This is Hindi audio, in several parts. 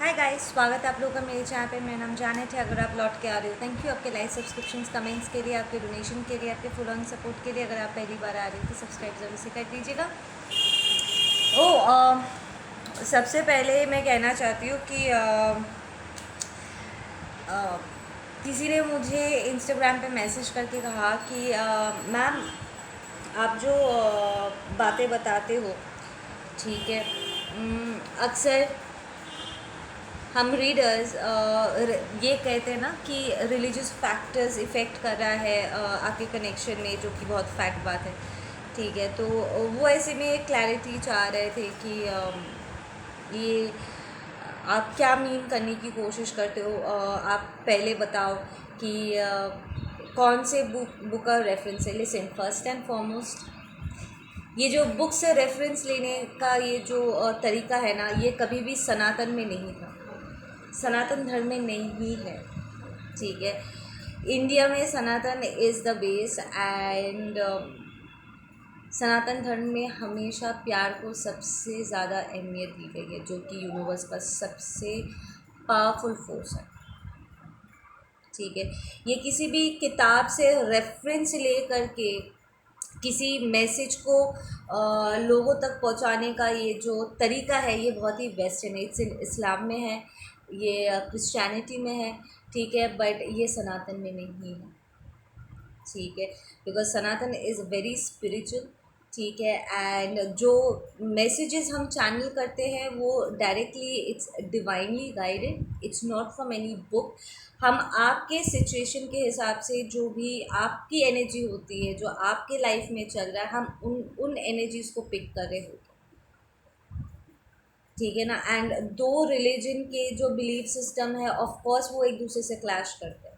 हाय गाइस, स्वागत है आप लोगों का मेरे चैनल पे। मेरा नाम जानेट है। अगर आप लौट के आ रहे हो, थैंक यू आपके लाइक, सब्सक्रिप्शंस, कमेंट्स के लिए, आपके डोनेशन के लिए, आपके फुल ऑन सपोर्ट के लिए। अगर आप पहली बार आ रहे हो तो सब्सक्राइब ज़रूर से कर दीजिएगा। सबसे पहले मैं कहना चाहती हूँ कि किसी ने मुझे इंस्टाग्राम पे मैसेज करके कहा कि मैम, आप जो बातें बताते हो, ठीक है, अक्सर हम रीडर्स ये कहते हैं ना कि रिलीजियस फैक्टर्स इफ़ेक्ट कर रहा है आपके कनेक्शन में, जो कि बहुत फैक्ट बात है। ठीक है, तो वो ऐसे में क्लैरिटी चाह रहे थे कि ये आप क्या मीन करने की कोशिश करते हो। आप पहले बताओ कि कौन से बुक का रेफरेंस है। लिसन, फर्स्ट एंड फॉरमोस्ट, ये जो बुक से रेफरेंस लेने का ये जो तरीका है ना, ये कभी भी सनातन में नहीं था, सनातन धर्म में नहीं है। ठीक है, इंडिया में सनातन इज़ द बेस एंड सनातन धर्म में हमेशा प्यार को सबसे ज़्यादा अहमियत दी गई है, जो कि यूनिवर्स का सबसे पावरफुल फोर्स है। ठीक है, ये किसी भी किताब से रेफरेंस ले करके किसी मैसेज को लोगों तक पहुंचाने का ये जो तरीका है, ये बहुत ही वेस्टर्न है। इट्स इस्लाम में है, ये क्रिश्चियनिटी में है, ठीक है, बट ये सनातन में नहीं है। ठीक है, because Sanatan is very spiritual. ठीक है, एंड जो मैसेजेस हम चैनल करते हैं वो directly it's divinely guided, it's not from any book. हम आपके सिचुएशन के हिसाब से, जो भी आपकी एनर्जी होती है, जो आपके लाइफ में चल रहा है, हम उन एनर्जीज को पिक कर रहे होते हैं। ठीक है ना, एंड दो रिलीजन के जो बिलीफ सिस्टम है, ऑफ कोर्स वो एक दूसरे से क्लैश करते हैं,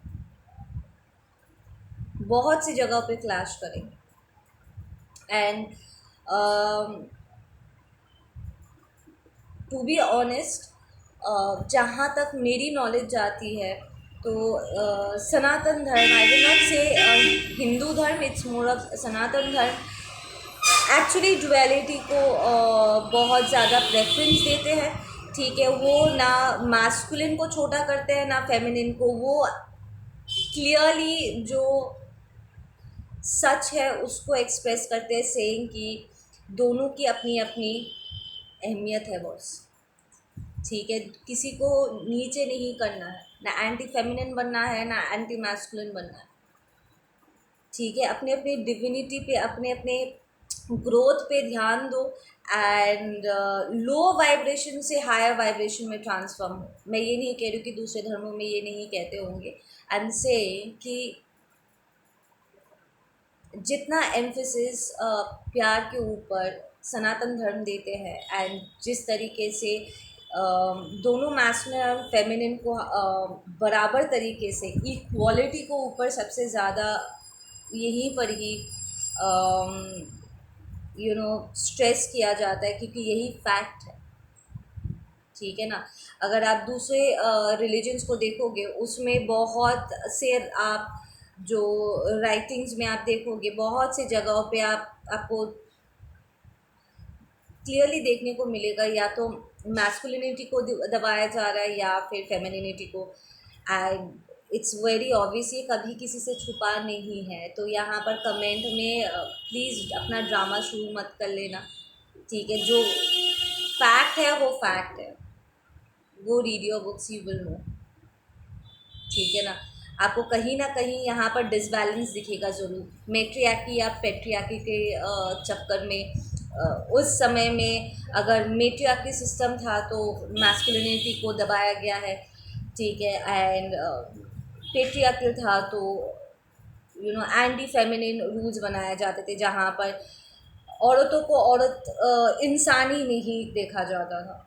बहुत सी जगह पे क्लैश करेंगे। एंड टू बी ऑनेस्ट, जहाँ तक मेरी नॉलेज जाती है, तो सनातन धर्म, आई विल नॉट से हिंदू धर्म, इट्स मोर ऑफ सनातन धर्म, एक्चुअली डुअलिटी को बहुत ज़्यादा प्रेफरेंस देते हैं। ठीक है, वो ना मास्कुलिन को छोटा करते हैं ना फेमिनिन को, वो क्लियरली जो सच है उसको एक्सप्रेस करते हैं, सेइंग कि दोनों की अपनी अपनी अहमियत है बॉस। ठीक है, किसी को नीचे नहीं करना है, ना एंटी फेमिनिन बनना है ना एंटी मैस्कुलिन बनना है। ठीक है, अपने अपने डिविनिटी पे, अपने अपने ग्रोथ पे ध्यान दो एंड लो वाइब्रेशन से हायर वाइब्रेशन में ट्रांसफॉर्म हो। मैं ये नहीं कह रही हूँ कि दूसरे धर्मों में ये नहीं कहते होंगे। आई एम से कि जितना एम्फेसिस प्यार के ऊपर सनातन धर्म देते हैं, एंड जिस तरीके से दोनों मैस्कुलिन और फेमिनिन को बराबर तरीके से इक्वालिटी को ऊपर सबसे ज़्यादा यहीं पर ही स्ट्रेस किया जाता है, क्योंकि यही फैक्ट है। ठीक है ना, अगर आप दूसरे रिलीजन्स को देखोगे, उसमें बहुत से आप जो राइटिंग्स में आप देखोगे, बहुत से जगहों पे आपको क्लियरली देखने को मिलेगा, या तो मैस्कुलिनिटी को दबाया जा रहा है या फिर फेमिनिनिटी को। एंड इट्स वेरी ऑब्वियस, ये कभी किसी से छुपा नहीं है। तो यहाँ पर कमेंट में प्लीज़ अपना ड्रामा शुरू मत कर लेना। ठीक है, जो फैक्ट है वो फैक्ट है, वो read your books, you will know. ठीक है ना, आपको कहीं ना कहीं यहाँ पर डिसबैलेंस दिखेगा ज़रूर, मेट्रियार्की या पेट्रियार्की के चक्कर में। उस समय में अगर मेट्रियार्की सिस्टम था तो मैस्कुलिनिटी को दबाया गया है। ठीक है, एंड पेट्रियार्कल था तो एंटी फेमिनिन रूल्स बनाए जाते थे, जहाँ पर औरतों को औरत इंसान ही नहीं देखा जाता था।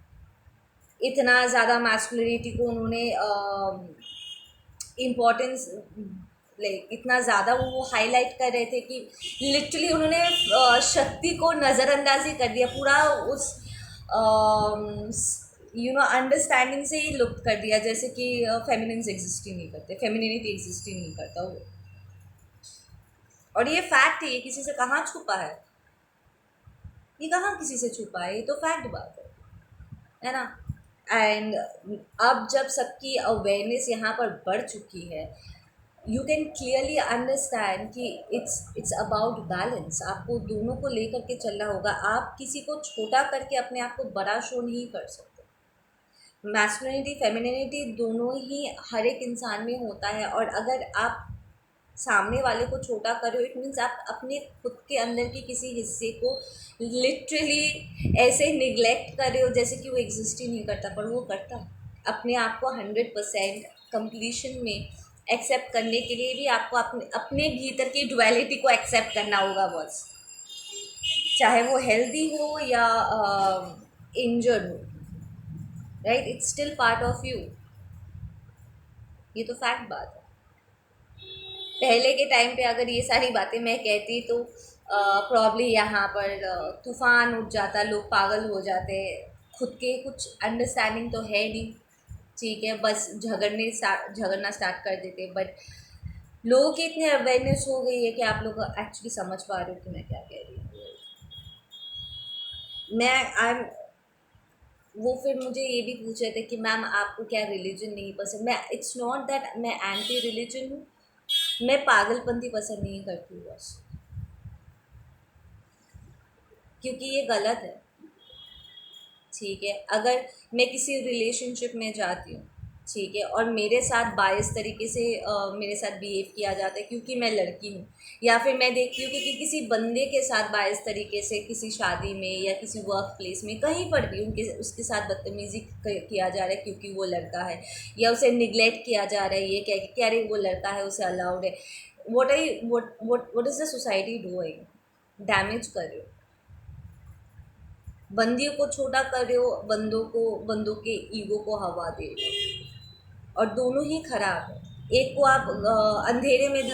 इतना ज़्यादा मैस्कुलिनिटी को उन्होंने इम्पोर्टेंस, लाइक इतना ज़्यादा वो हाईलाइट कर रहे थे कि लिटरली उन्होंने शक्ति को नज़रअंदाजी कर दिया, पूरा उस अंडरस्टैंडिंग से ही लुप्त कर दिया, जैसे कि फेमिनिन्स एग्जिस्ट ही नहीं करते, फेमिनिनिटी एग्जिस्ट ही नहीं करता वो। और ये फैक्ट है, ये किसी से कहाँ छुपा है, ये कहाँ किसी से छुपा है, ये तो फैक्ट बात है ना। एंड अब जब सबकी अवेयरनेस यहाँ पर बढ़ चुकी है, यू कैन क्लियरली अंडरस्टैंड कि इट्स अबाउट बैलेंस। आपको दोनों को लेकर के चलना होगा। आप किसी को छोटा करके अपने आप को बड़ा शो नहीं कर सकते। मैस्कुलिनिटी फेमिनिटी दोनों ही हर एक इंसान में होता है, और अगर आप सामने वाले को छोटा कर रहे हो, इट मीन्स आप अपने खुद के अंदर की किसी हिस्से को लिटरली ऐसे निगलेक्ट कर रहे हो जैसे कि वो एग्जिस्ट ही नहीं करता, पर वो करता। अपने आप को 100% कंप्लीशन में एक्सेप्ट करने के लिए भी आपको अपने अपने भीतर की डुअलिटी को एक्सेप्ट करना होगा बस, चाहे वो हेल्दी हो या इंजर्ड हो, right? It's still part of you. ये तो फैक्ट बात है। पहले के टाइम पे अगर ये सारी बातें मैं कहती तो प्रॉब्ली यहाँ पर तूफ़ान उठ जाता, लोग पागल हो जाते। खुद के कुछ अंडरस्टैंडिंग तो है नहीं, ठीक है, बस झगड़ना स्टार्ट कर देते। बट लोगों की इतनी अवेयरनेस हो गई है कि आप लोग एक्चुअली समझ पा रहे हो कि मैं क्या कह रही हूँ। मैं आई वो फिर मुझे ये भी पूछ रहे थे कि मैम आपको क्या रिलीजन नहीं पसंद। मैं, इट्स नॉट दैट मैं एंटी रिलीजन हूँ, मैं पागलपंती पसंद नहीं करती हूँ बस, क्योंकि ये गलत है, ठीक है। अगर मैं किसी रिलेशनशिप में जाती हूँ, ठीक है, और मेरे साथ बायस तरीके से मेरे साथ बिहेव किया जाता है क्योंकि मैं लड़की हूँ, या फिर मैं देखती हूँ कि किसी बंदे के साथ बायस तरीके से किसी शादी में या किसी वर्क प्लेस में कहीं पर भी उसके साथ बदतमीज़ी किया जा रहा है क्योंकि वो लड़का है, या उसे निगलेक्ट किया जा रहा है ये कह के कि अरे वो लड़का है उसे अलाउड है। What is the society doing? Damage कर रहे हो, बंदियों को छोटा कर रहे हो, बंदों के ईगो को हवा दे रहे हो, और दोनों ही खराब है। एक को आप अंधेरे में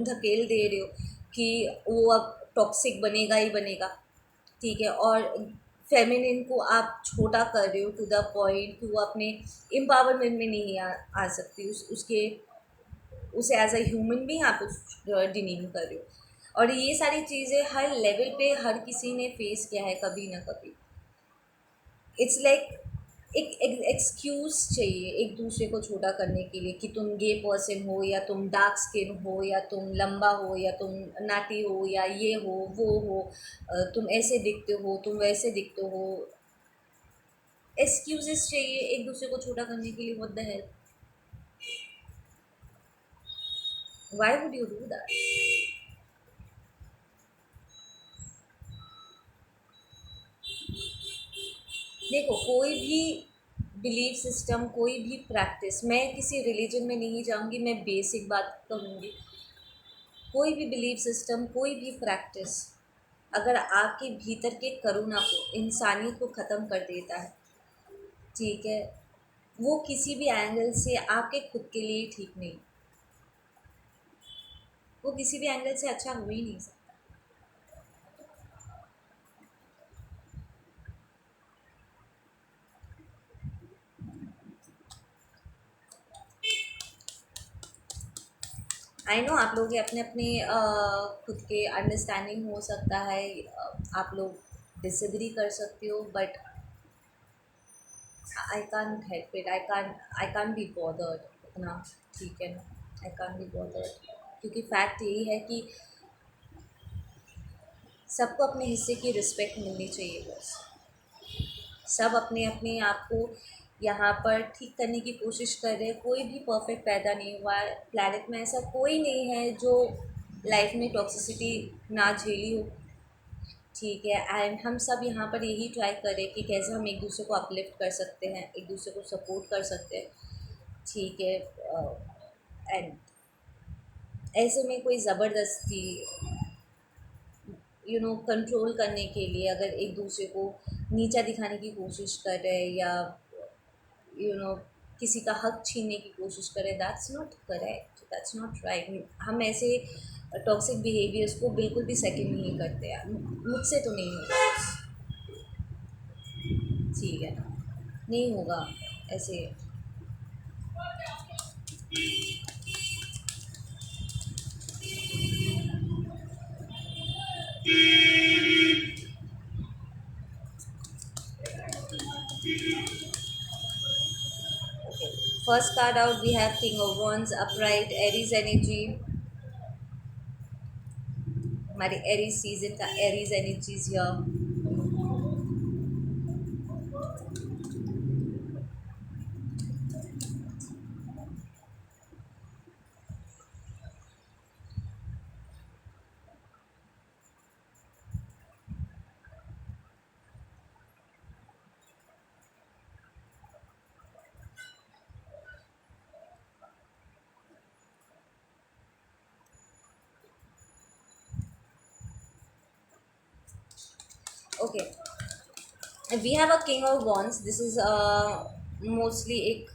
धकेल दे रहे हो कि वो अब टॉक्सिक बनेगा ही बनेगा, ठीक है, और फेमिनिन को आप छोटा कर रहे हो टू द पॉइंट कि वो अपने एम्पावरमेंट में नहीं आ सकती, उसे एज अ ह्यूमन भी आप डिनीम कर रहे हो। और ये सारी चीज़ें हर लेवल पे हर किसी ने फेस किया है कभी ना कभी। इट्स लाइक एक एक्सक्यूज़ चाहिए एक दूसरे को छोटा करने के लिए कि तुम गे पर्सन हो, या तुम डार्क स्किन हो, या तुम लंबा हो, या तुम नाटी हो, या ये हो वो हो, तुम ऐसे दिखते हो, तुम वैसे दिखते हो। एक्सक्यूजेस चाहिए एक दूसरे को छोटा करने के लिए। What the hell, why would you do that? देखो, कोई भी बिलीफ सिस्टम, कोई भी प्रैक्टिस, मैं किसी रिलीजन में नहीं जाऊंगी, मैं बेसिक बात कहूँगी। कोई भी बिलीफ सिस्टम, कोई भी प्रैक्टिस अगर आपके भीतर के करुणा को, इंसानियत को ख़त्म कर देता है, ठीक है, वो किसी भी एंगल से आपके खुद के लिए ठीक नहीं, वो किसी भी एंगल से अच्छा हो ही नहीं सकता। आई नो आप लोग के अपने अपने खुद के अंडरस्टैंडिंग हो सकता है, आप लोग डिसएग्री कर सकते हो, but I can't help it. I can't be bothered इतना, ठीक है ना? आई कांट बी बॉदर्ड, क्योंकि फैक्ट यही है कि सबको अपने हिस्से की रिस्पेक्ट मिलनी चाहिए बस। सब अपने अपने आप को यहाँ पर ठीक करने की कोशिश कर रहे हैं। कोई भी परफेक्ट पैदा नहीं हुआ है प्लैनेट में, ऐसा कोई नहीं है जो लाइफ में टॉक्सिसिटी ना झेली हो, ठीक है। एंड हम सब यहाँ पर यही ट्राई करें कि कैसे हम एक दूसरे को अपलिफ्ट कर सकते हैं, एक दूसरे को सपोर्ट कर सकते हैं, ठीक है। एंड ऐसे में कोई ज़बरदस्ती कंट्रोल करने के लिए अगर एक दूसरे को नीचा दिखाने की कोशिश कर रहे हैं, या यू नो किसी का हक छीनने की कोशिश करे, that's not correct, that's not right. हम ऐसे टॉक्सिक बिहेवियर्स को बिल्कुल भी सेकंड नहीं करते यार, मुझसे तो नहीं होगा, ठीक है ना? नहीं होगा ऐसे। First card out, we have King of Wands, upright, Aries energy. हमारे एरीज सीजन का Aries energies here. Okay, we have a King of Wands. This is mostly एक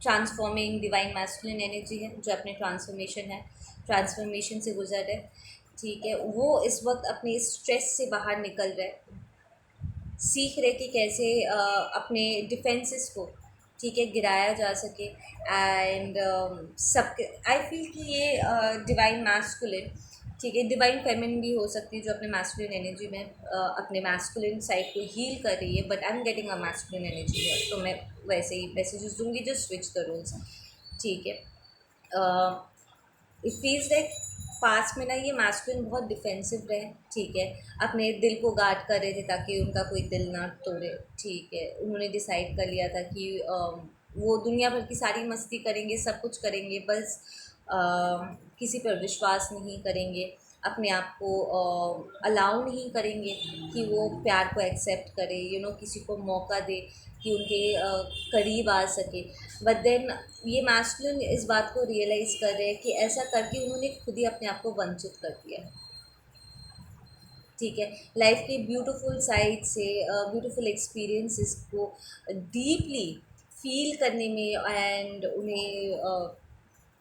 ट्रांसफॉर्मिंग डिवाइन मैस्कुलिन एनर्जी है, जो अपने ट्रांसफॉर्मेशन से गुजर रहे. ठीक है, वो इस वक्त अपने स्ट्रेस से बाहर निकल रहे, सीख रहे कि कैसे अपने डिफेंसेस को, ठीक है, गिराया जा सके. एंड सबके आई फील कि ये डिवाइन मैस्कुलिन, ठीक है, डिवाइन फेमिनिन भी हो सकती है, जो अपने मैस्कुलिन एनर्जी में अपने मैस्कुलिन साइड को हील कर रही है. But I am getting a masculine energy है, तो मैं वैसे ही मैसेजेस दूंगी, जो स्विच द रोल्स. ठीक है, इट फील्स लाइक पास में ना ये मैस्कुलिन बहुत डिफेंसिव रहे. ठीक है, अपने दिल को गार्ड कर रहे थे ताकि उनका कोई दिल ना तोड़े. ठीक है, उन्होंने डिसाइड कर लिया था कि वो दुनिया भर की सारी मस्ती करेंगे, सब कुछ करेंगे, बस किसी पर विश्वास नहीं करेंगे, अपने आप को अलाउ नहीं करेंगे कि वो प्यार को एक्सेप्ट करे, किसी को मौका दे कि उनके करीब आ सके. बट देन ये मैस्कुलिन इस बात को रियलाइज़ कर रहे हैं कि ऐसा करके उन्होंने खुद ही अपने आप को वंचित कर दिया है. ठीक है, लाइफ के ब्यूटीफुल साइड से, ब्यूटीफुल एक्सपीरियंसेस को डीपली फील करने में एंड उन्हें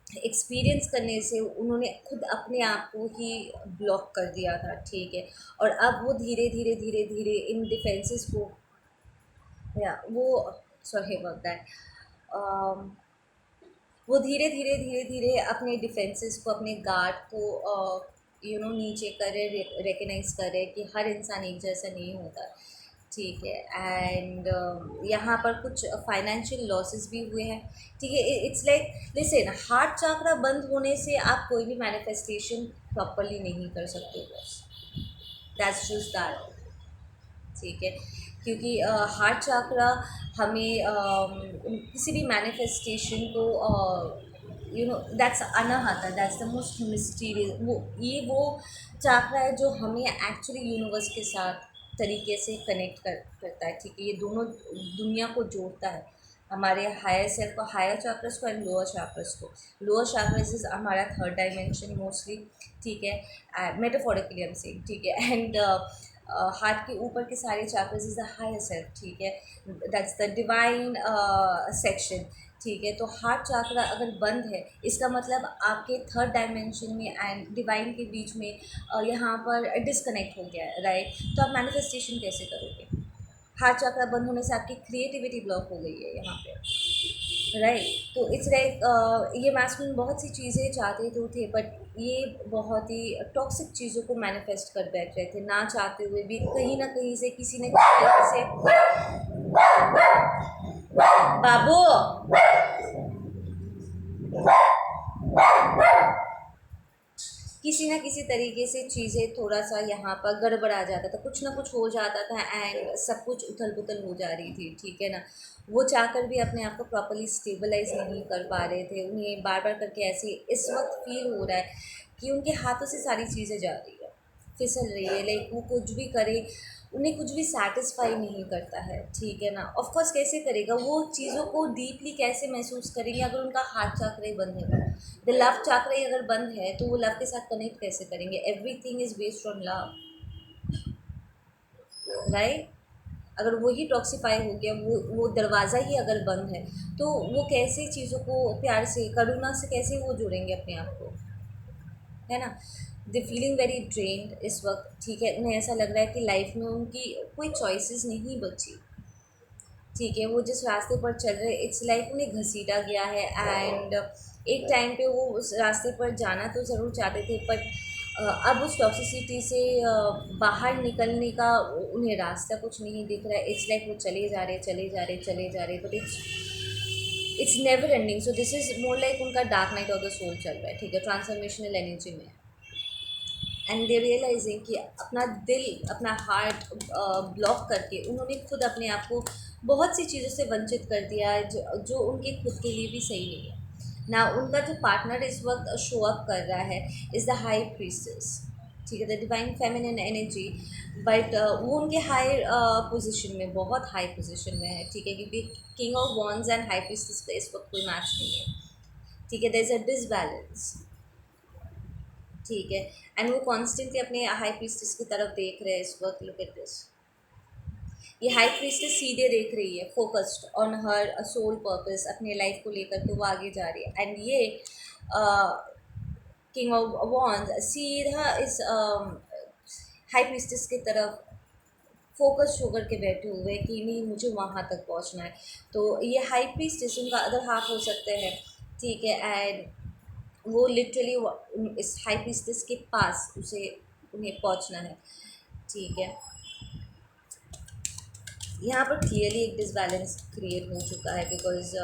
एक्सपीरियंस करने से उन्होंने खुद अपने आप को ही ब्लॉक कर दिया था. ठीक है, और अब वो धीरे धीरे धीरे धीरे इन डिफेंसेस को, या वो, सॉरी अबाउट दैट, वो धीरे धीरे धीरे धीरे अपने डिफेंसेस को, अपने गार्ड को नीचे करे, रिकग्नाइज करे कि हर इंसान एक जैसा नहीं होता. ठीक है, एंड यहाँ पर कुछ फाइनेंशियल लॉसेस भी हुए हैं. ठीक है, इट्स लाइक लिसन, हार्ट चाकरा बंद होने से आप कोई भी मैनिफेस्टेशन प्रॉपरली नहीं कर सकते. बस दैट्स जस्ट दैट. ठीक है, क्योंकि हार्ट चाकरा हमें किसी भी मैनिफेस्टेशन को, that's Anahata, that's the most mysterious, वो चाकरा है जो हमें एक्चुअली यूनिवर्स के साथ तरीके से कनेक्ट करता है. ठीक है, ये दोनों दुनिया को जोड़ता है, हमारे हायर सेल्फ को, हायर चैक्रस को एंड लोअर चैक्रस को. लोअर चैक्रस इज हमारा थर्ड डायमेंशन मोस्टली. ठीक है, मेटाफोरिकली आई एम सेइंग. ठीक है, एंड हार्ट के ऊपर के सारे चैक्रस इज द हायर सेल्फ. ठीक है, दैट्स द डिवाइन सेक्शन. ठीक है, तो हार्ट चाकरा अगर बंद है, इसका मतलब आपके थर्ड डायमेंशन में एंड डिवाइन के बीच में यहाँ पर डिस्कनेक्ट हो गया है. राइट, तो आप मैनिफेस्टेशन कैसे करोगे? हार्ट चाकरा बंद होने से आपकी क्रिएटिविटी ब्लॉक हो गई है यहाँ पे. राइट, तो इट्स लाइक ये मैस्कुलिन बहुत सी चीज़ें चाहते तो थे, बट ये बहुत ही टॉक्सिक चीज़ों को मैनिफेस्ट कर बैठ रहे थे, ना चाहते हुए भी. कहीं ना कहीं से, किसी न किसी तरीके से, बाबू, किसी ना किसी तरीके से चीज़ें थोड़ा सा यहाँ पर गड़बड़ा जाता था, कुछ ना कुछ हो जाता था एंड सब कुछ उथल पुथल हो जा रही थी. ठीक है ना, वो चाहकर भी अपने आप को प्रॉपर्ली स्टेबलाइज नहीं कर पा रहे थे. उन्हें बार बार करके ऐसे इस वक्त फील हो रहा है कि उनके हाथों से सारी चीज़ें जा रही है, फिसल रही है. लाइक वो कुछ भी करे, उन्हें कुछ भी सेटिस्फाई नहीं करता है. ठीक है ना, ऑफ कोर्स कैसे करेगा, वो चीज़ों को डीपली कैसे महसूस करेंगे अगर उनका हार्ट चाकरा ही बंद है. द लव चाकरा ही अगर बंद है तो वो लव के साथ कनेक्ट कैसे करेंगे? Everything is based on love. Right, अगर वो ही टॉक्सीफाई हो गया, वो दरवाज़ा ही अगर बंद है, तो वो कैसे चीज़ों को प्यार से, करुणा से कैसे वो जोड़ेंगे अपने आप को? है ना, दे फीलिंग वेरी ड्रेन्ड इस वक्त. ठीक है, उन्हें ऐसा लग रहा है कि लाइफ में उनकी कोई चॉइसेस नहीं बची. ठीक है, वो जिस रास्ते पर चल रहे, इट्स लाइक उन्हें घसीटा गया है. एंड एक टाइम पे वो उस रास्ते पर जाना तो ज़रूर चाहते थे, बट अब उस टॉक्सिसिटी से बाहर निकलने का उन्हें रास्ता कुछ नहीं दिख रहा है. इट्स लाइक वो चले जा रहे, चले जा रहे, चले जा रहे, but it's never ending. So this is more like उनका dark night of the soul चल रहा है, ठीक है, ट्रांसफॉर्मेशनल एनर्जी में। एंड दे रियलाइजिंग कि अपना दिल, अपना हार्ट ब्लॉक करके उन्होंने खुद अपने आप को बहुत सी चीज़ों से वंचित कर दिया है, जो उनके खुद के लिए भी सही नहीं है ना। उनका जो पार्टनर इस वक्त शो अप कर रहा है इज़ द हाई प्रीस्टेस, ठीक है, the divine feminine energy. But वो उनके हाई पोजीशन में, बहुत हाई पोजीशन में है, ठीक है, क्योंकि king of wands and high priestess का इस वक्त कोई मैच नहीं है, ठीक है, देयर इज़ अ डिसबैलेंस, ठीक है। एंड वो कॉन्स्टेंटली अपने हाई प्रीस्टेस की तरफ देख रहे हैं इस वक्त। लुक एट दिस, ये हाई प्रीस्टेस सीधे देख रही है, focused on her sole purpose, अपने लाइफ को लेकर के वो आगे जा रही है। एंड ये किंग ऑफ वॉन्ड सीधा इस हाई प्रीस्टेस की तरफ फोकस होकर के बैठे हुए हैं कि नहीं, मुझे वहाँ तक पहुँचना है। तो ये हाई प्रीस्टेस उनका अदर हाफ हो सकते हैं, ठीक है। एंड वो लिटरली इस हाई प्रीस्टेस के पास उसे उन्हें पहुंचना है, ठीक है। यहाँ पर क्लियरली एक डिसबैलेंस क्रिएट हो चुका है, because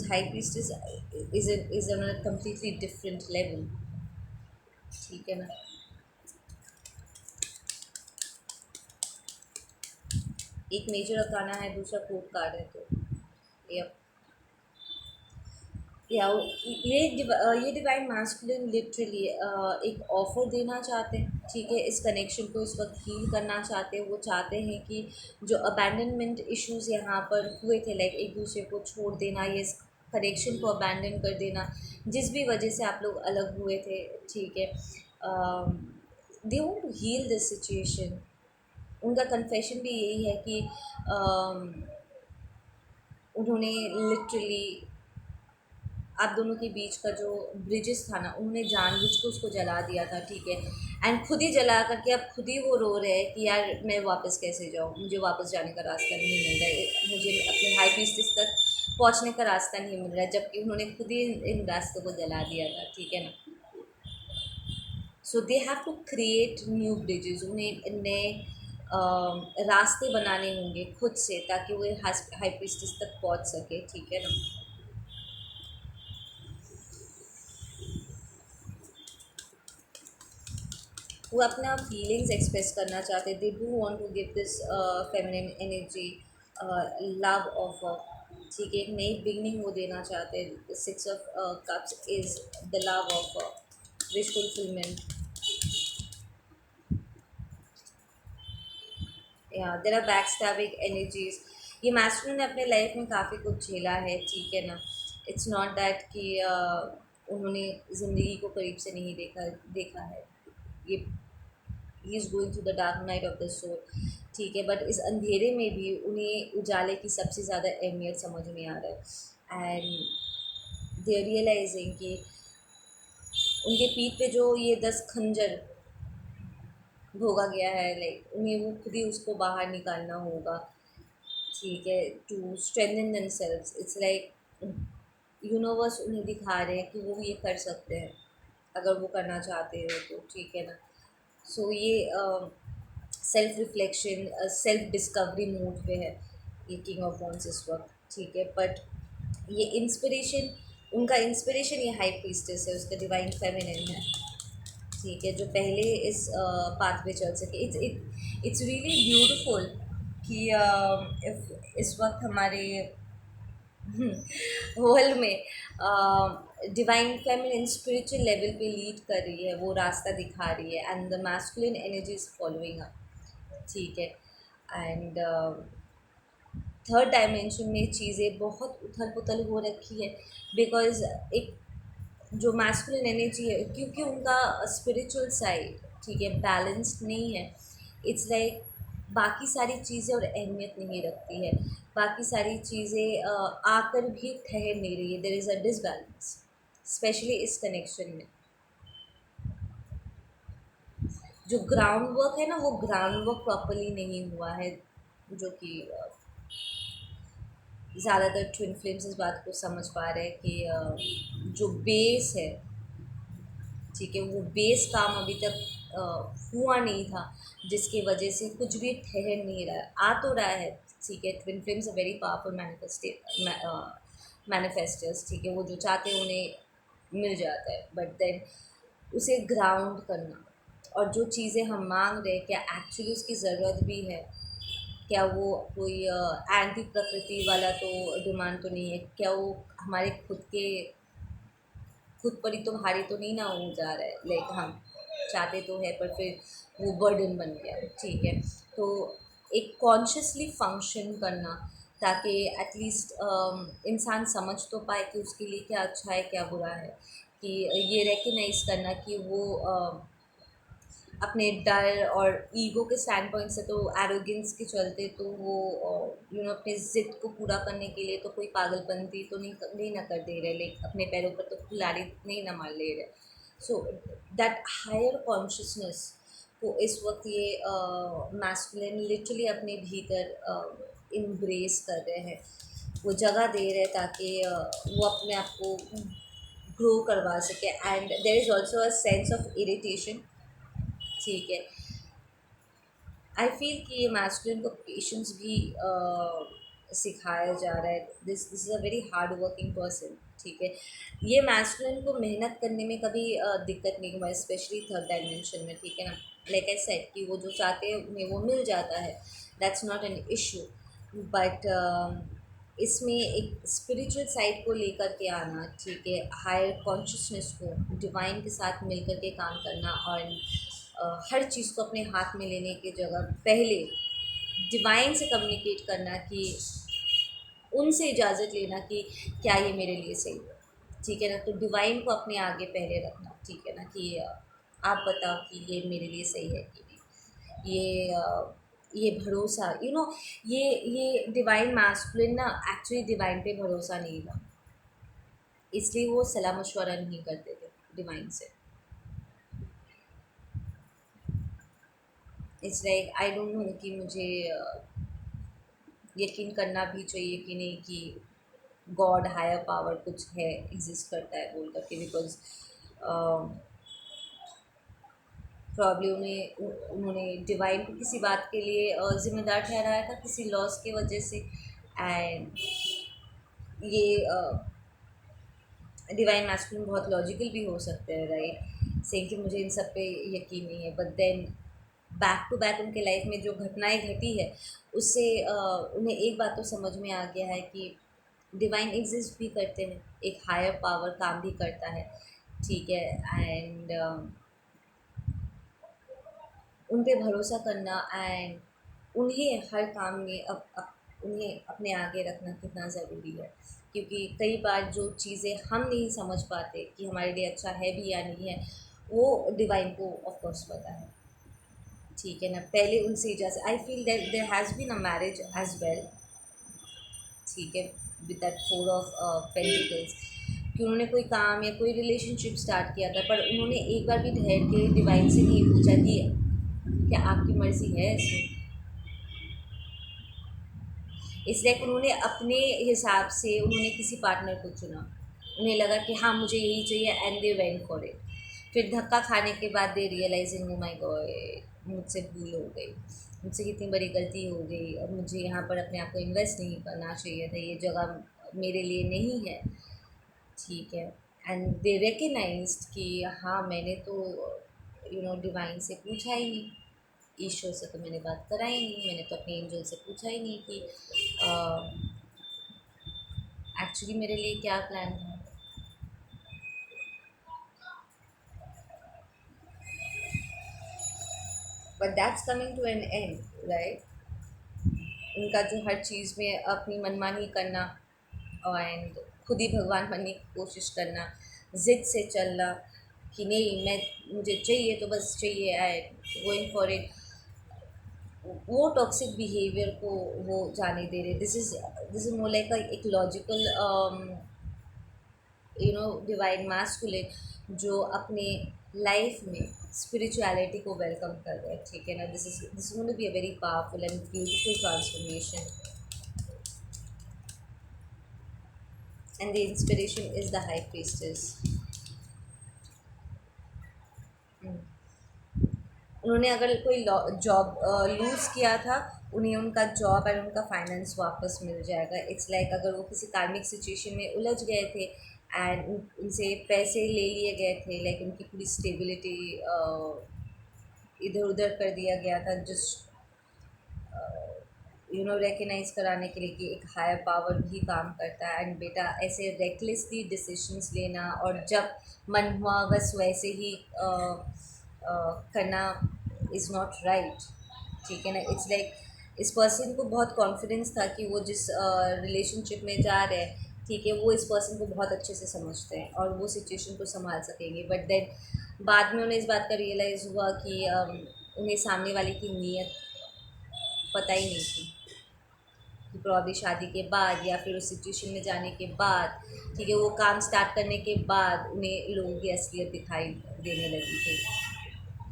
high priestess is on a completely different level, ठीक है ना। एक मेजर अकाना है, दूसरा कोर्ट कार्ड है, तो यप, या ये डिवाइन मास्कुलिन लिटरली एक ऑफ़र देना चाहते हैं, ठीक है, इस कनेक्शन को इस वक्त हील करना चाहते हैं। वो चाहते हैं कि जो अबैंडनमेंट इश्यूज़ यहाँ पर हुए थे, लाइक एक दूसरे को छोड़ देना, ये इस कनेक्शन को अबैंडन कर देना, जिस भी वजह से आप लोग अलग हुए थे, ठीक है, they want to heal this situation. उनका कन्फेशन भी यही है कि उन्होंने लिटरली आप दोनों के बीच का जो ब्रिजेस था ना, उन्होंने जानबूझ के उसको जला दिया था, ठीक है। एंड खुद ही जला करके अब खुद ही वो रो रहे हैं कि यार मैं वापस कैसे जाऊँ, मुझे वापस जाने का रास्ता नहीं मिल रहा है, मुझे अपने हाई प्रीस्टेस तक पहुँचने का रास्ता नहीं मिल रहा है, जबकि उन्होंने खुद ही इन रास्तों को जला दिया था, ठीक है ना। So they have to create new bridges, उन्हें नए रास्ते बनाने होंगे खुद से, ताकि वो हाई प्रीस्टेस तक पहुँच सके, ठीक है ना। वो अपना फीलिंग्स एक्सप्रेस करना चाहते, they do want to give this feminine energy love of, ठीक है, एक नई बिगनिंग वो देना चाहते हैं। Six of cups is the love of wish fulfilment, या there are back stabbing energies. ये मैस्कुलिन ने अपने लाइफ में काफ़ी कुछ झेला है, ठीक है ना। इट्स नॉट दैट कि उन्होंने ज़िंदगी को करीब से नहीं देखा देखा है, ये he is going through the dark night of the soul, ठीक है, बट इस अंधेरे में भी उन्हें उजाले की सबसे ज़्यादा अहमियत समझ में आ रहा है। एंड दे रियलाइजिंग कि उनके पीठ पे जो ये 10 खंजर भोगा गया है, लाइक उन्हें वो खुद ही उसको बाहर निकालना होगा, ठीक है, to strengthen themselves. It's like universe उन्हें दिखा रहे हैं कि वो ये कर सकते हैं अगर वो करना चाहते हो तो, ठीक है ना। सो ये self reflection, self discovery mood पे है ये किंग ऑफ वॉन्ड्स इस वक्त, ठीक है। बट ये इंस्पिरेशन, उनका इंस्पिरेशन ये हाई प्रीस्टेस है, उसका डिवाइन फेमिनिन है, ठीक है, जो पहले इस पाथ पे चल सके। इट्स रियली ब्यूटिफुल कि इस वक्त हमारे वर्ल्ड में डिवाइन फेमिनिन स्पिरिचुअल लेवल पे लीड कर रही है, वो रास्ता दिखा रही है, and the masculine energy is following up, ठीक है। एंड थर्ड डायमेंशन में चीज़ें बहुत उथल पुथल हो रखी है, बिकॉज एक जो मैस्कुलिन एनर्जी है, क्योंकि उनका स्पिरिचुअल साइड, ठीक है, बैलेंस्ड नहीं है। इट्स लाइक बाकी सारी चीज़ें और अहमियत नहीं रखती है, बाकी सारी चीज़ें आकर भी ठहर नहीं रही है, there is a disbalance, especially इस कनेक्शन में। जो ग्राउंड वर्क है ना, वो ग्राउंड वर्क प्रॉपरली नहीं हुआ है, जो कि ज़्यादातर ट्विन फ्लेम्स इस बात को समझ पा रहे हैं कि जो बेस है, ठीक है, वो बेस काम अभी तक हुआ नहीं था, जिसकी वजह से कुछ भी ठहर नहीं रहा है, आ तो रहा है। ठीक है, twin flames a very powerful manifesters. ठीक है, वो जो चाहते हैं उन्हें मिल जाता है, बट देन उसे ग्राउंड करना, और जो चीज़ें हम मांग रहे हैं क्या एक्चुअली उसकी ज़रूरत भी है, क्या वो कोई एंटी प्रकृति वाला तो डिमांड तो नहीं है, क्या वो हमारे खुद पर ही तो भारी तो नहीं ना हो जा रहा है, लाइक हम चाहते तो है पर फिर वो बर्डन बन गया। ठीक है, तो एक कॉन्शियसली फंक्शन करना, ताकि एटलीस्ट इंसान समझ तो पाए कि उसके लिए क्या अच्छा है क्या बुरा है, कि ये रिकग्नाइज करना कि वो अपने डर और ईगो के स्टैंड पॉइंट से तो एरोगेंस के चलते तो वो अपने ज़िद को पूरा करने के लिए तो कोई पागलपंती तो नहीं ना कर दे रहे, लाइक अपने पैरों पर तो कुल्हाड़ी नहीं ना मार ले रहे। सो दैट हायर कॉन्शियसनेस को इस वक्त ये मैस्कुलिन लिटरली अपने भीतर इम्ब्रेस कर रहे हैं, वो जगह दे रहे हैं ताकि वो अपने आप को ग्रो करवा सके। And there is also a sense of irritation. ठीक है, आई फील कि ये मैस्कुलिन को पेशेंस भी सिखाया जा रहा है। This is a very hard working person. ठीक है, ये मैस्कुलिन को मेहनत करने में कभी दिक्कत नहीं हुआ, स्पेशली थर्ड डायमेंशन में। ठीक है ना, लाइक आई सेड कि वो जो चाहते हैं उन्हें वो मिल जाता है, that's not an issue. But इसमें एक स्पिरिचुअल साइड को लेकर के आना, ठीक है, हायर कॉन्शियसनेस को डिवाइन के साथ मिलकर के काम करना, और हर चीज़ को अपने हाथ में लेने की जगह पहले डिवाइन से कम्युनिकेट करना, कि उनसे इजाज़त लेना कि क्या ये मेरे लिए सही है। ठीक है ना, तो डिवाइन को अपने आगे पहले रखना। ठीक है ना, कि आप बताओ कि ये मेरे लिए सही है कि नहीं। ये भरोसा, ये डिवाइन मैस्कुलिन ना एक्चुअली डिवाइन पे भरोसा नहीं था, इसलिए वो सलाह मशवरा नहीं करते थे डिवाइन से। It's like I don't know कि मुझे यकीन करना भी चाहिए कि नहीं कि गॉड हायर पावर कुछ है, एग्जिस्ट करता है बोल करके, बिकॉज प्रॉब्ली उन्होंने डिवाइन को किसी बात के लिए ज़िम्मेदार ठहराया था, किसी लॉस की वजह से। एंड ये डिवाइन मैस्कुलिन बहुत लॉजिकल भी हो सकते हैं, राइट, से कि मुझे इन सब पे यकीन नहीं है, but then back to back उनके लाइफ में जो घटनाएं घटी है उससे उन्हें एक बात तो समझ में आ गया है कि डिवाइन एग्जिस्ट भी करते हैं, एक हायर पावर काम भी करता है। ठीक है, एंड उन पे भरोसा करना, एंड उन्हें हर काम में उन्हें अपने आगे रखना कितना ज़रूरी है, क्योंकि कई बार जो चीज़ें हम नहीं समझ पाते कि हमारे लिए अच्छा है भी या नहीं है, वो डिवाइन को ऑफ कोर्स पता है। ठीक है ना, पहले उनसे इजाज़त, I feel that there has been a marriage as well. ठीक है, with that four of pentacles, कि उन्होंने कोई काम या कोई रिलेशनशिप स्टार्ट किया था, पर उन्होंने एक बार भी ठहर के डिवाइन से नहीं पूछा कि क्या आपकी मर्ज़ी है इसमें। इसलिए कि उन्होंने अपने हिसाब से उन्होंने किसी पार्टनर को चुना, उन्हें लगा कि हाँ मुझे यही चाहिए, and they went for it. फिर धक्का खाने के बाद दे रियलाइजिंग ओ माय गॉड मुझसे भूल हो गई, मुझसे कितनी बड़ी गलती हो गई, अब मुझे यहाँ पर अपने आप को इन्वेस्ट नहीं करना चाहिए था, ये जगह मेरे लिए नहीं है। ठीक है, एंड दे रिकग्नाइज्ड कि हाँ मैंने तो डिवाइन से पूछा ही नहीं, ईश्वर से तो मैंने बात करा ही नहीं, मैंने तो अपने एंजल से पूछा ही नहीं कि एक्चुअली मेरे लिए क्या प्लान था। But that's coming to an end, right. उनका जो हर चीज़ में अपनी मनमानी करना, एंड खुद ही भगवान बनने की कोशिश करना, ज़िद से चलना कि नहीं मैं मुझे चाहिए तो बस चाहिए, एंड गोइंग फॉर इट, वो टॉक्सिक बिहेवियर को वो जाने दे रहे। दिस इज़ मोर लाइक एक लॉजिकल डिवाइन मास्कुलिन जो अपने लाइफ में स्पिरिचुअलिटी को वेलकम कर रहे हैं। ठीक है ना, this going to be a very powerful and beautiful transformation, and the inspiration is the high priestess. उन्होंने अगर कोई जॉब लूज़ किया था, उन्हें उनका जॉब और उनका फाइनेंस वापस मिल जाएगा। इट्स लाइक अगर वो किसी कार्मिक सिचुएशन में उलझ गए थे एंड उनसे पैसे ले लिए गए थे, लाइक उनकी पूरी स्टेबिलिटी इधर उधर कर दिया गया था, जस्ट रिकग्नाइज कराने के लिए कि एक हायर पावर भी काम करता है। एंड बेटा ऐसे रेकलेसली डिसीशंस लेना और जब मन हुआ बस वैसे ही करना इज़ नॉट राइट, ठीक है ना। इट्स लाइक इस पर्सन को बहुत कॉन्फिडेंस था कि वो जिस रिलेशनशिप में जा रहे हैं, ठीक है, वो इस पर्सन को बहुत अच्छे से समझते हैं और वो सिचुएशन को संभाल सकेंगे। बट देन बाद में उन्हें इस बात का रियलाइज़ हुआ कि उन्हें सामने वाले की नीयत पता ही नहीं थी, कि प्रॉब्ली शादी के बाद या फिर उस सिचुएशन में जाने के बाद, ठीक है, वो काम स्टार्ट करने के बाद उन्हें लोगों की असलियत दिखाई देने लगी थी,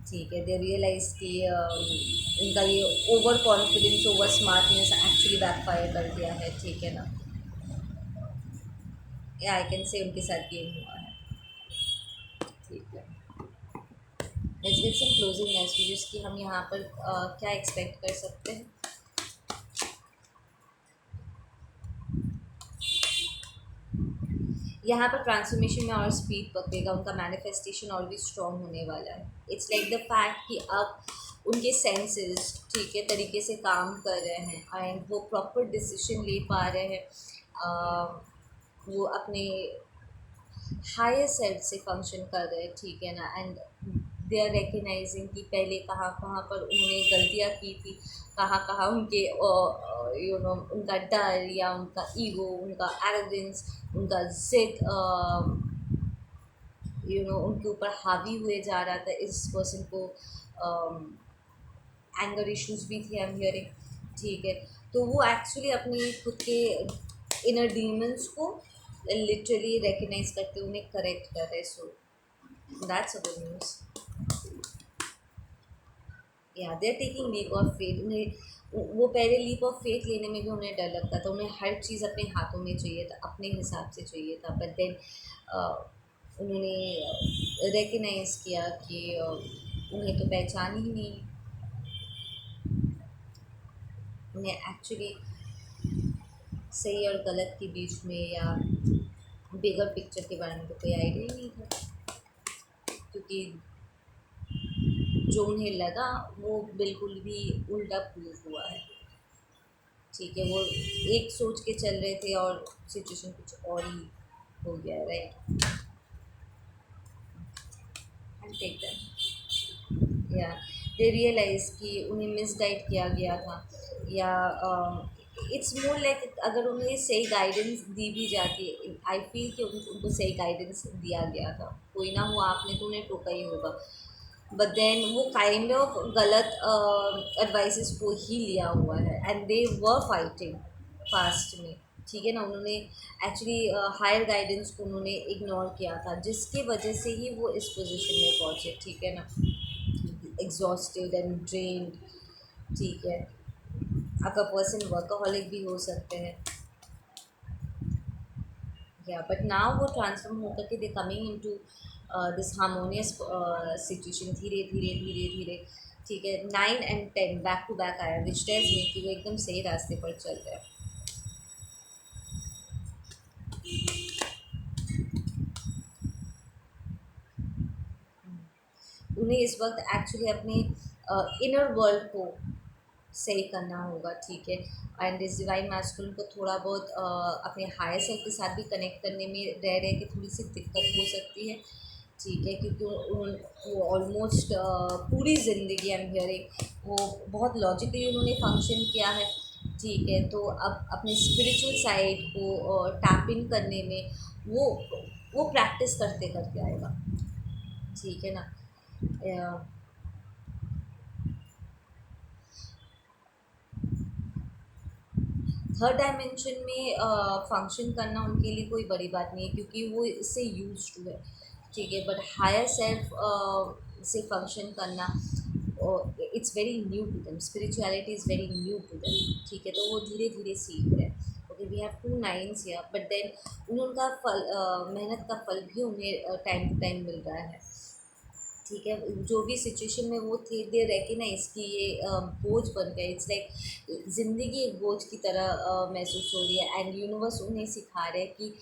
ठीक है। दे रियलाइज कि उनका ये over confidence, over smartness actually backfire कर दिया है, ठीक है ना। या आई कैन से उनके साथ ये हुआ है, ठीक है। Let's get some closing messages कि हम यहाँ पर क्या एक्सपेक्ट कर सकते हैं। यहाँ पर ट्रांसफॉर्मेशन में और स्पीड पकड़ेगा, उनका मैनिफेस्टेशन और भी स्ट्रॉन्ग होने वाला है। इट्स लाइक द फैक्ट कि अब उनके सेंसेस ठीक है तरीके से काम कर रहे हैं एंड वो प्रॉपर डिसीजन ले पा रहे हैं। वो अपने हायर सेल्फ से फंक्शन कर रहे हैं, ठीक है ना। एंड दे आर रिकग्नाइजिंग कि पहले कहाँ कहाँ पर उन्होंने गलतियाँ की थी, कहाँ कहाँ उनके उनका डर या उनका ईगो, उनका एरोगेंस, उनका जिद उनके ऊपर हावी हुए जा रहा था। इस पर्सन को एंगर इश्यूज भी थे, आई एम हियरिंग, ठीक है। तो वो एक्चुअली अपने खुद के इनर डीमंस को लिटरली रिकग्नाइज करते उन्हें करेक्ट कर रहे। So that's a good news. या they are taking leap of faith. उन्हें वो पहले लीप ऑफ फेथ लेने में भी उन्हें डर लगता था, उन्हें हर चीज़ अपने हाथों में चाहिए था, अपने हिसाब से चाहिए था। बट देन उन्होंने रिकग्नाइज किया कि उन्हें तो पहचान ही नहीं, उन्हें एक्चुअली सही और गलत के बीच में या बिगर पिक्चर के बारे में तो कोई आइडिया ही नहीं था, क्योंकि जो उन्हें लगा वो बिल्कुल भी उल्टा प्रूव हुआ है, ठीक है। वो एक सोच के चल रहे थे और सिचुएशन कुछ और ही हो गया, राइट। एंड टेक दैट, या दे रियलाइज कि उन्हें मिसगाइड किया गया था, या इट्स मोर लाइक अगर उन्हें सही गाइडेंस दी भी जाती, आई फील कि उनको सही गाइडेंस दिया गया था। कोई ना हो, आपने तो उन्हें टोका ही होगा, बट देन वो काइंड ऑफ गलत एडवाइसेस को ही लिया हुआ है and they were fighting past में, ठीक है ना। उन्होंने एक्चुअली हायर गाइडेंस को उन्होंने इग्नोर किया था, जिसकी वजह से ही वो इस पोजीशन में पहुँचे, ठीक है ना। एग्जॉस्टेड एंड ड्रेन्ड, ठीक है। अगर पर्सन वर्कaholic भी हो सकते हैं, या बट नाउ वो ट्रांसफॉर्म होकर के they coming into this harmonious situation, धीरे धीरे धीरे धीरे, ठीक है। 9 and 10 बैक टू बैक आया, विच टेल्स मी कि वो एकदम सही रास्ते पर चल रहे हैं। उन्हें इस वक्त एक्चुअली अपने इनर वर्ल्ड को सही करना होगा, ठीक है। एंड इस डिवाइन मैस्कुलिन को थोड़ा बहुत अपने हायर सेल्फ के साथ भी कनेक्ट करने में रह रहे कि थोड़ी सी दिक्कत हो सकती है, ठीक है, क्योंकि वो ऑलमोस्ट पूरी ज़िंदगी आई एम हियरिंग वो बहुत लॉजिकली उन्होंने फंक्शन किया है, ठीक है। तो अब अपने स्पिरिचुअल साइड को टैप इन करने में वो प्रैक्टिस करते करते आएगा, ठीक है ना। थर्ड डायमेंशन में फंक्शन करना उनके लिए कोई बड़ी बात नहीं है, क्योंकि वो इससे यूज टू है, ठीक है। बट हायर सेल्फ से फंक्शन करना it's very new to them, spirituality is very new to them, ठीक है। तो वो धीरे धीरे सीख रहे हैं। Okay, we have 2 9s here, but then उन्हें उनका फल मेहनत का फल भी उन्हें टाइम टू टाइम मिल रहा है, ठीक है, जो भी सिचुएशन में वो थे दे रिकग्नाइज कि ये बोझ बन गए। इट्स लाइक ज़िंदगी एक बोझ की तरह महसूस हो रही है, एंड यूनिवर्स उन्हें सिखा रहे हैं कि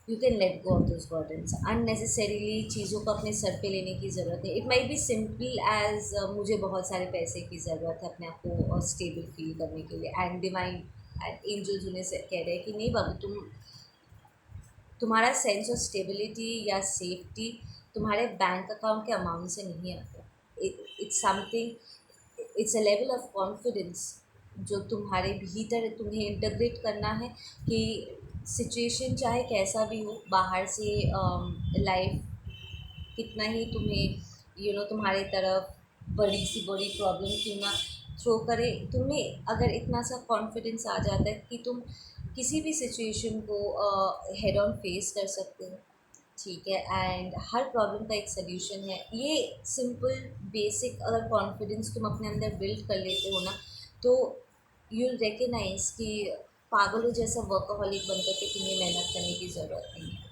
you can let go of those burdens. Unnecessarily चीज़ों को अपने सर पे लेने की ज़रूरत है। It might be simple as मुझे बहुत सारे पैसे की ज़रूरत है अपने आप को स्टेबल फील करने के लिए, एंड डिवाइन एंड एंजल्स उन्हें से कह रहे हैं कि नहीं बाबू, तुम्हारा सेंस ऑफ स्टेबिलिटी या सेफ्टी तुम्हारे बैंक अकाउंट के अमाउंट से नहीं आता। It's something, it's a level of confidence जो तुम्हारे भीतर तुम्हें इंटग्रेट करना है कि सिचुएशन चाहे कैसा भी हो, बाहर से लाइफ कितना ही तुम्हें तुम्हारे तरफ बड़ी प्रॉब्लम क्यों ना थ्रो करे, तुम्हें अगर इतना सा कॉन्फिडेंस आ जाता है कि तुम किसी भी सिचुएशन को हेड ऑन फेस कर सकते हो। ठीक है, एंड हर प्रॉब्लम का एक सोल्यूशन है। ये सिंपल बेसिक अगर कॉन्फिडेंस तुम अपने अंदर बिल्ड कर लेते हो ना, तो यू विल रिकग्नाइज कि पागलों जैसा वर्कaholic बनकर के तुम्हें मेहनत करने की ज़रूरत नहीं है।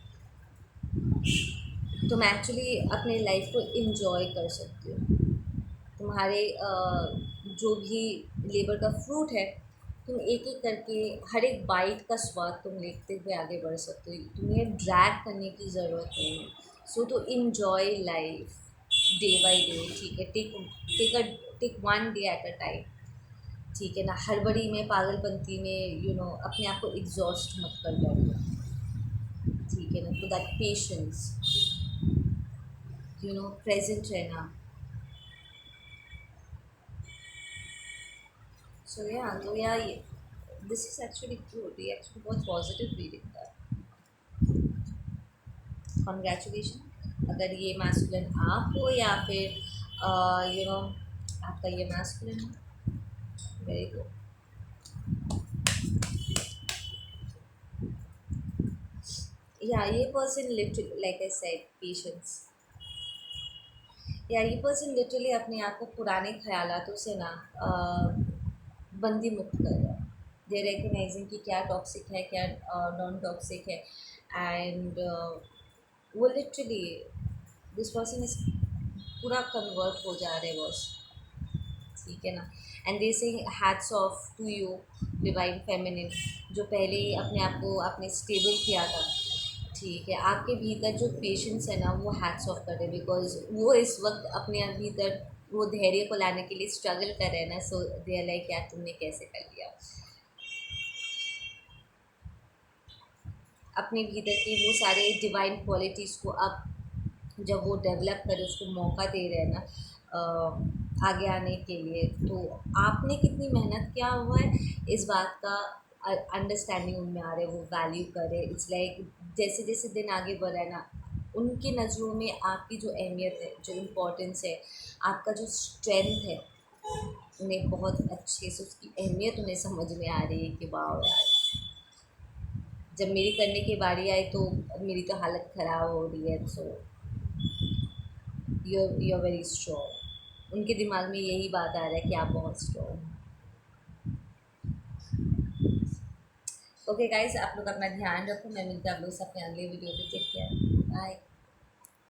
तुम एक्चुअली अपने लाइफ को इंजॉय कर सकते हो। तुम्हारे जो भी लेबर का फ्रूट है, तुम एक एक करके हर एक बाइट का स्वाद तुम लेते हुए आगे बढ़ सकते हो। तुम्हें ड्रैग करने की ज़रूरत नहीं है। सो तो enjoy life day by day. ठीक है, take one day at a time. ठीक है ना, हड़बड़ी में पागलपंती में अपने आप को एग्जॉस्ट मत कर बैठो। ठीक है ना, तो दैट पेशेंस, प्रेजेंट रहना। तो या दिस इज एक्चुअली गुड, ये एक्चुअली बहुत पॉजिटिव रीडिंग था। कॉन्ग्रेचुलेशन, अगर ये मैस्कुलिन आप हो या फिर आपका ये मैस्कुलिन है, वेरी गुड। या ये person literally, like I said, patience. या ये पर्सन लिटरली अपने आप को पुराने ख्यालातों से ना बंदी मुक्त कर रहा है। दे रिकग्नाइजिंग कि क्या टॉक्सिक है, क्या नॉन टॉक्सिक है, एंड वो लिटरली दिस पर्सन इज पूरा कन्वर्ट हो जा रहे बॉस। ठीक है ना, and they say hats off to you divine feminine, जो पहले ही अपने आप को आपने स्टेबल किया था। ठीक है, आपके भीतर जो पेशेंस है ना, वो हैट्स ऑफ कर रहे, बिकॉज वो इस वक्त अपने भीतर वो धैर्य को लाने के लिए स्ट्रगल कर रहे हैं ना। सो दे आर लाइक यार तुमने कैसे कर लिया। अपने भीतर की वो सारे डिवाइन क्वालिटीज़ को आप जब वो डेवलप करे, उसको मौका दे रहे हैं ना आगे आने के लिए, तो आपने कितनी मेहनत किया हुआ है इस बात का अंडरस्टैंडिंग उनमें आ रहा है, वो वैल्यू करे। इट्स लाइक जैसे जैसे दिन आगे बढ़ रहा है ना, उनकी नज़रों में आपकी जो अहमियत है, जो इम्पोर्टेंस है, आपका जो स्ट्रेंथ है, उन्हें बहुत अच्छे से उसकी अहमियत उन्हें समझ में आ रही है कि वाह यार, जब मेरी करने की बारी आई तो मेरी तो हालत ख़राब हो रही है। सो you're वेरी स्ट्रॉन्ग। उनके दिमाग में यही बात आ रहा है कि आप बहुत स्ट्रॉन्ग। ओके गाइस, आप लोग अपना ध्यान रखो। मैं मिलता हूँ आप लोग से अपने अगले वीडियो पे। Take care, bye.